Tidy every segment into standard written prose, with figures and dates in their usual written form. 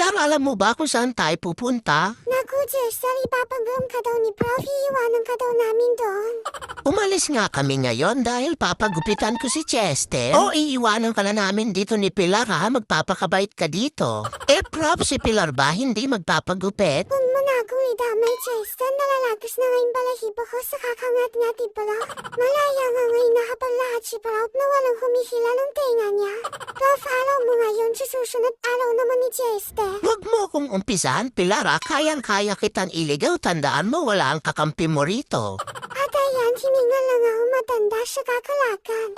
Pilar, alam mo ba kung saan tayo pupunta? Naku, Jester, ipapag-room ka daw ni Prof. Iiwanan ka daw namin doon. Umalis nga kami ngayon dahil papagupitan ko si Chester. O iiwanan ka na namin dito ni Pilar ha, magpapakabait ka dito. Prof, si Pilar ba hindi magpapagupit? Huwag mo na ako idamay, Jester. Nalalagas na ngayon balahibo ko sa kakangat-ngat ni Prof. Malaya nga ngayon nakapaglahat si Prof na walang humihila ng tenga niya. Prof, araw mo ngayon sa susunod araw naman ni Jester. Huwag mo kong umpisahan, Pilar ha. Kayang-kaya kitang iligaw. Tandaan mo, wala ang kakampi mo rito. At ayan, hiningal lang ako matanda sa kakalakan.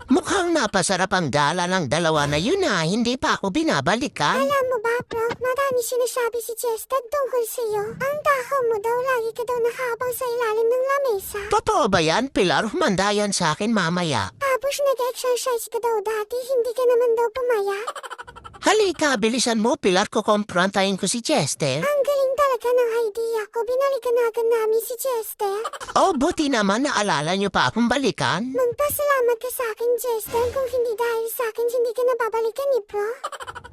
Mukhang napasarap ang gala ng dalawa na yun ha. Hindi pa ako binabalikan. Alam mo ba, Prof, marami sinasabi si Chester tungkol sa'yo. Ang taho mo daw, lagi ka daw nakahabang sa ilalim ng lamesa. Totoo ba yan, Pilar? Humanda yan sa akin mamaya. Tapos nag-exercise ka daw dati, hindi ka naman daw pumaya. Halika, bilisan mo, Pilar, kukomprontahin ko si Chester. Ang galing talaga ng idea ko, binalikan na agad namin si Chester. Oh, buti naman naalala niyo pa akong balikan. Magpasalamat ka sa akin, Chester, kung hindi dahil sa akin, hindi ka nababalikan ni Pro.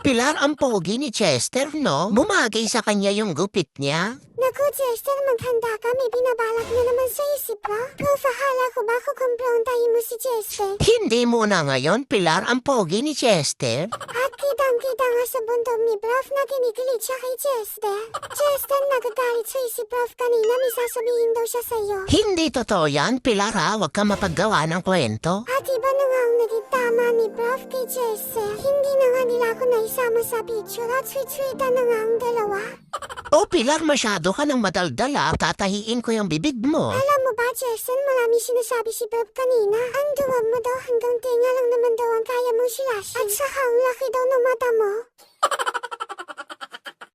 Pilar, ang pogi ni Chester, no? Bumagay sa kanya yung gupit niya. Naku, Chester, maghanda ka, may binabalak na naman sa isip Pro. Prof, akala ko ba kukomprontahin mo si Chester? Hindi muna ngayon, Pilar, ang pogi ni Chester. At kitang-kita nga sa bundok ni Prof na kinikilig siya kay Chester. Chester, nagagalit sa isip Prof kanina, may sasabihin daw siya sa'yo. Hindi totoo yan, Pilar ha. Huwag ka mapaggawa ng kwento. At iba na nga ang naging tama ni Prof kay Chester. Hindi na nga nila ako naisama sa picture at sweet-sweetan na nga ang dalawa. Oh, Pilar, masyado ka ng madaldala. Tatahiin ko yung bibig mo. Alam mo ba, Chester, marami sinasabi si Prof kanina. Ang duwag mo daw hanggang tenga lang naman daw ang kaya mong silasin. At saka ang laki daw ng mata mo.